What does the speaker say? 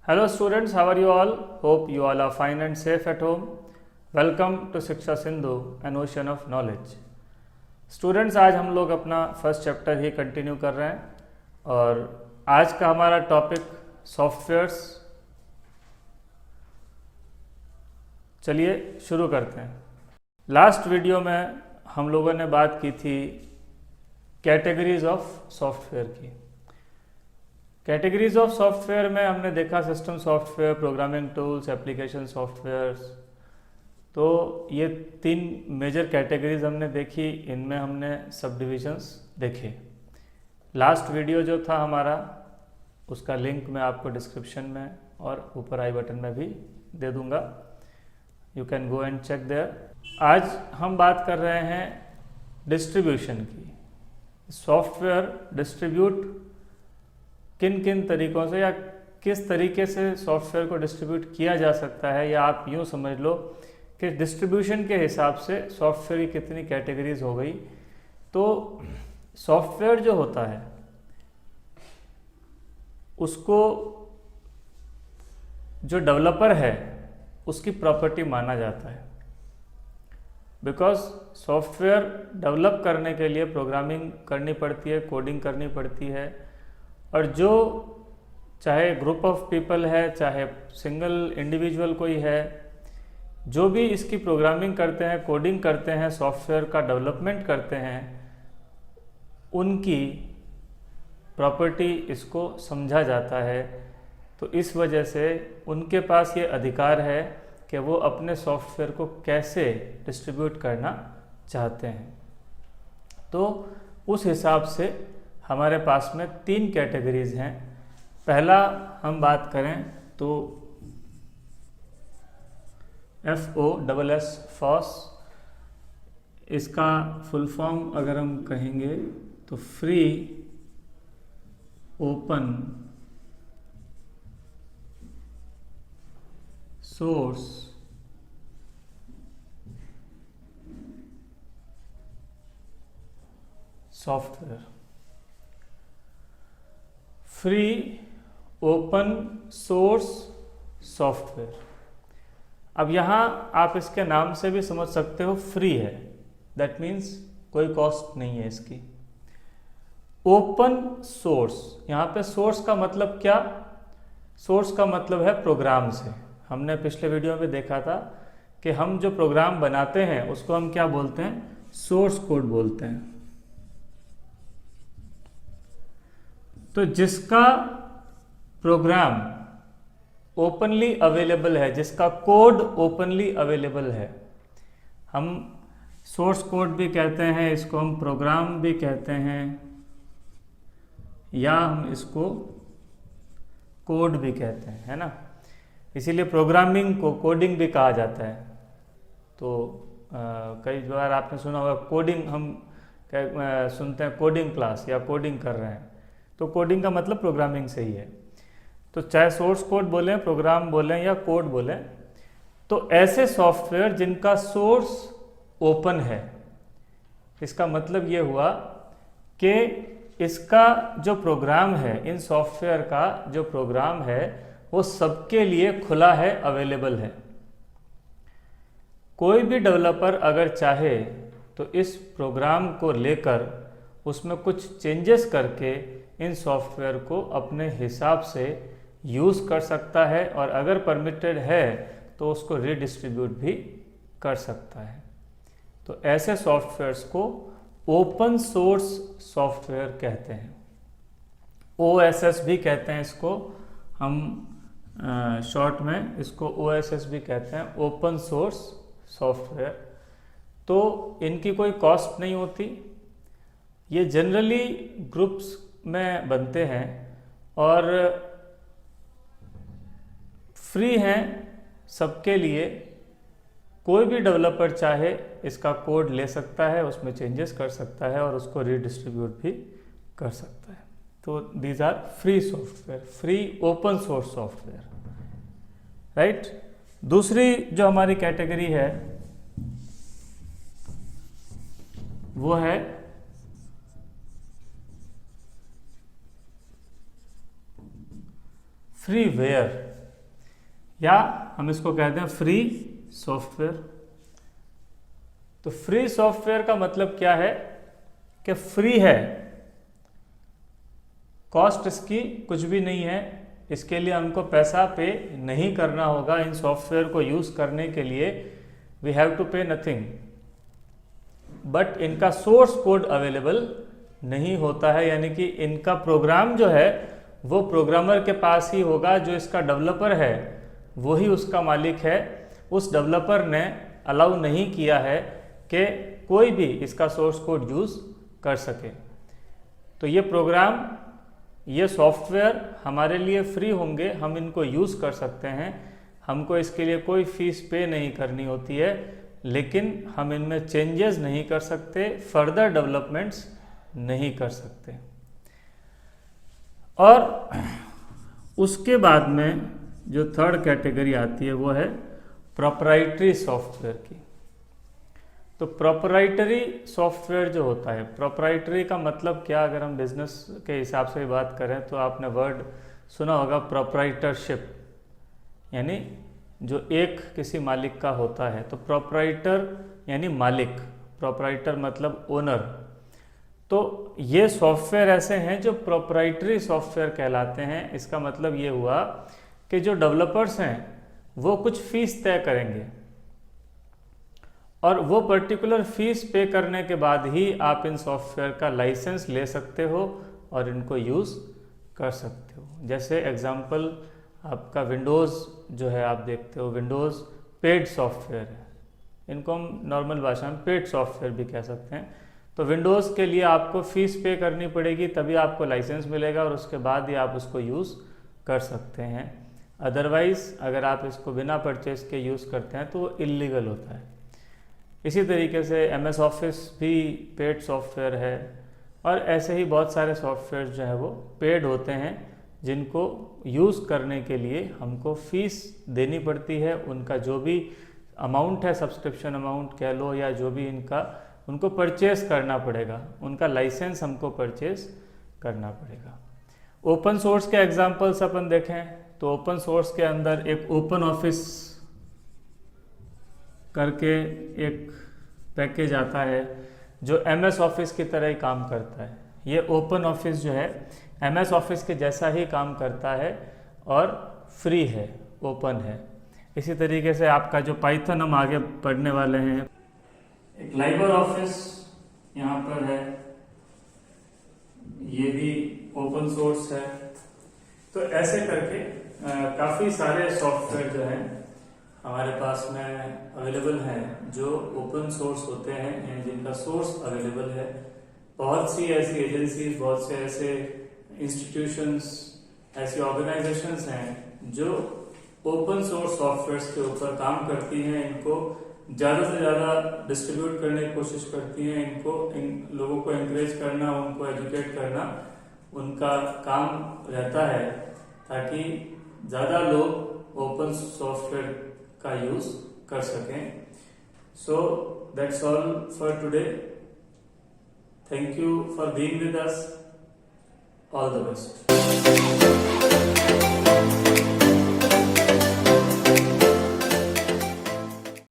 Hello students, how are you all? Hope you all are fine and safe at home. Welcome to शिक्षा Sindhu, an ocean of knowledge. Students, आज हम लोग अपना first chapter ही continue कर रहे हैं और आज का हमारा टॉपिक सॉफ्टवेयर्स। चलिए शुरू करते हैं। लास्ट वीडियो में हम लोगों ने बात की थी कैटेगरीज ऑफ सॉफ्टवेयर की। कैटेगरीज ऑफ सॉफ्टवेयर में हमने देखा system software, programming tools, application softwares. तो ये तीन मेजर कैटेगरीज हमने देखी, इनमें हमने सब डिविजन्स देखे। लास्ट वीडियो जो था हमारा, उसका लिंक मैं आपको डिस्क्रिप्शन में और ऊपर आई बटन में भी दे दूंगा, you can go and check there. आज हम बात कर रहे हैं डिस्ट्रीब्यूशन की। सॉफ्टवेयर डिस्ट्रीब्यूट किन किन तरीकों से या किस तरीके से सॉफ्टवेयर को डिस्ट्रीब्यूट किया जा सकता है, या आप यूँ समझ लो कि डिस्ट्रीब्यूशन के हिसाब से सॉफ्टवेयर की कितनी कैटेगरीज हो गई। तो सॉफ्टवेयर जो होता है उसको जो डेवलपर है उसकी प्रॉपर्टी माना जाता है, बिकॉज सॉफ्टवेयर डेवलप करने के लिए प्रोग्रामिंग करनी पड़ती है, कोडिंग करनी पड़ती है, और जो चाहे ग्रुप ऑफ पीपल है, चाहे सिंगल इंडिविजुअल कोई है, जो भी इसकी प्रोग्रामिंग करते हैं, कोडिंग करते हैं, सॉफ्टवेयर का डेवलपमेंट करते हैं, उनकी प्रॉपर्टी इसको समझा जाता है। तो इस वजह से उनके पास ये अधिकार है कि वो अपने सॉफ्टवेयर को कैसे डिस्ट्रीब्यूट करना चाहते हैं। तो उस हिसाब से हमारे पास में तीन कैटेगरीज हैं। पहला हम बात करें तो FOSS फॉस, इसका फुल फॉर्म अगर हम कहेंगे तो free open source software. Free open source software. अब यहाँ आप इसके नाम से भी समझ सकते हो, फ्री है, दैट मीन्स कोई कॉस्ट नहीं है इसकी। ओपन सोर्स, यहाँ पे सोर्स का मतलब क्या? सोर्स का मतलब है प्रोग्राम से। हमने पिछले वीडियो में देखा था कि हम जो प्रोग्राम बनाते हैं उसको हम क्या बोलते हैं? सोर्स कोड बोलते हैं। तो जिसका प्रोग्राम ओपनली अवेलेबल है, जिसका कोड ओपनली अवेलेबल है, हम सोर्स कोड भी कहते हैं, इसको हम प्रोग्राम भी कहते हैं, या हम इसको कोड भी कहते हैं, है ना। इसीलिए प्रोग्रामिंग को कोडिंग भी कहा जाता है। तो कई बार आपने सुना होगा कोडिंग, हम सुनते हैं कोडिंग क्लास या कोडिंग कर रहे हैं, तो कोडिंग का मतलब प्रोग्रामिंग से ही है। तो चाहे सोर्स कोड बोलें, प्रोग्राम बोलें या कोड बोलें, तो ऐसे सॉफ्टवेयर जिनका सोर्स ओपन है, इसका मतलब ये हुआ कि इसका जो प्रोग्राम है, इन सॉफ्टवेयर का जो प्रोग्राम है वो सबके लिए खुला है, अवेलेबल है। कोई भी डेवलपर अगर चाहे तो इस प्रोग्राम को लेकर उसमें कुछ चेंजेस करके इन सॉफ्टवेयर को अपने हिसाब से यूज़ कर सकता है, और अगर परमिटेड है तो उसको रीडिस्ट्रीब्यूट भी कर सकता है। तो ऐसे सॉफ्टवेयर्स को ओपन सोर्स सॉफ्टवेयर कहते हैं। OSS भी कहते हैं इसको, हम शॉर्ट में इसको OSS भी कहते हैं, ओपन सोर्स सॉफ्टवेयर। तो इनकी कोई कॉस्ट नहीं होती, ये जनरली ग्रुप्स में बनते हैं और फ्री हैं सबके लिए। कोई भी डेवलपर चाहे इसका कोड ले सकता है, उसमें चेंजेस कर सकता है और उसको रीडिस्ट्रीब्यूट भी कर सकता है। तो these are free software, free open source software, right. दूसरी जो हमारी कैटेगरी है वो है फ्रीवेयर। या हम इसको कहते हैं फ्री सॉफ्टवेयर। तो फ्री सॉफ्टवेयर का मतलब क्या है कि फ्री है, कॉस्ट इसकी कुछ भी नहीं है, इसके लिए हमको पैसा पे नहीं करना होगा। इन सॉफ्टवेयर को यूज़ करने के लिए वी हैव टू पे नथिंग, बट इनका सोर्स कोड अवेलेबल नहीं होता है, यानी कि इनका प्रोग्राम जो है वो प्रोग्रामर के पास ही होगा। जो इसका डेवलपर है वही उसका मालिक है। उस डेवलपर ने अलाउ नहीं किया है कि कोई भी इसका सोर्स कोड यूज़ कर सके। तो ये प्रोग्राम, ये सॉफ्टवेयर हमारे लिए फ्री होंगे, हम इनको यूज़ कर सकते हैं, हमको इसके लिए कोई फीस पे नहीं करनी होती है, लेकिन हम इनमें चेंजेस नहीं कर सकते, फर्दर डेवलपमेंट्स नहीं कर सकते। और उसके बाद में जो थर्ड कैटेगरी आती है वो है प्रोप्राइटरी सॉफ्टवेयर की। तो प्रोप्राइटरी सॉफ्टवेयर जो होता है, प्रोप्राइटरी का मतलब क्या, अगर हम बिजनेस के हिसाब से बात करें तो आपने वर्ड सुना होगा प्रोप्राइटरशिप, यानी जो एक किसी मालिक का होता है। तो प्रोप्राइटर यानी मालिक, प्रोप्राइटर मतलब ओनर। तो ये सॉफ्टवेयर ऐसे हैं जो प्रोप्राइटरी सॉफ्टवेयर कहलाते हैं। इसका मतलब ये हुआ कि जो डेवलपर्स हैं वो कुछ फीस तय करेंगे और वो पर्टिकुलर फीस पे करने के बाद ही आप इन सॉफ्टवेयर का लाइसेंस ले सकते हो और इनको यूज़ कर सकते हो। जैसे एग्जांपल आपका विंडोज़ जो है, आप देखते हो विंडोज़ पेड सॉफ्टवेयर है, इनको हम नॉर्मल भाषा में पेड सॉफ्टवेयर भी कह सकते हैं। तो विंडोज़ के लिए आपको फ़ीस पे करनी पड़ेगी, तभी आपको लाइसेंस मिलेगा और उसके बाद ही आप उसको यूज़ कर सकते हैं। अदरवाइज़ अगर आप इसको बिना परचेस के यूज़ करते हैं तो वो इल्लीगल होता है। इसी तरीके से MS ऑफिस भी पेड सॉफ्टवेयर है, और ऐसे ही बहुत सारे सॉफ्टवेयर जो है वो पेड होते हैं, जिनको यूज़ करने के लिए हमको फ़ीस देनी पड़ती है। उनका जो भी अमाउंट है, सब्सक्रिप्शन अमाउंट कह लो, या जो भी उनको परचेस करना पड़ेगा, उनका लाइसेंस हमको परचेस करना पड़ेगा। ओपन सोर्स के एग्जांपल्स अपन देखें तो ओपन सोर्स के अंदर एक ओपन ऑफिस करके एक पैकेज आता है जो MS ऑफिस की तरह ही काम करता है। ये ओपन ऑफिस जो है MS ऑफिस के जैसा ही काम करता है और फ्री है, ओपन है। इसी तरीके से आपका जो पाइथन हम आगे पढ़ने वाले हैं, एक लाइबर ऑफिस यहाँ पर है, ये भी ओपन सोर्स है। तो ऐसे करके काफ़ी सारे सॉफ्टवेयर जो हैं हमारे पास में अवेलेबल हैं जो ओपन सोर्स होते हैं, जिनका सोर्स अवेलेबल है। बहुत सी ऐसी एजेंसीज, बहुत से ऐसे इंस्टीट्यूशंस, ऐसी ऑर्गेनाइजेशंस हैं जो ओपन सोर्स सॉफ्टवेयर्स के ऊपर काम करती हैं। इनको ज़्यादा से ज़्यादा डिस्ट्रीब्यूट करने की कोशिश करती हैं, इन लोगों को एनकरेज करना, उनको एजुकेट करना उनका काम रहता है, ताकि ज़्यादा लोग ओपन सॉफ्टवेयर का यूज़ कर सकें। So that's all for today. Thank you for being with us. All the best.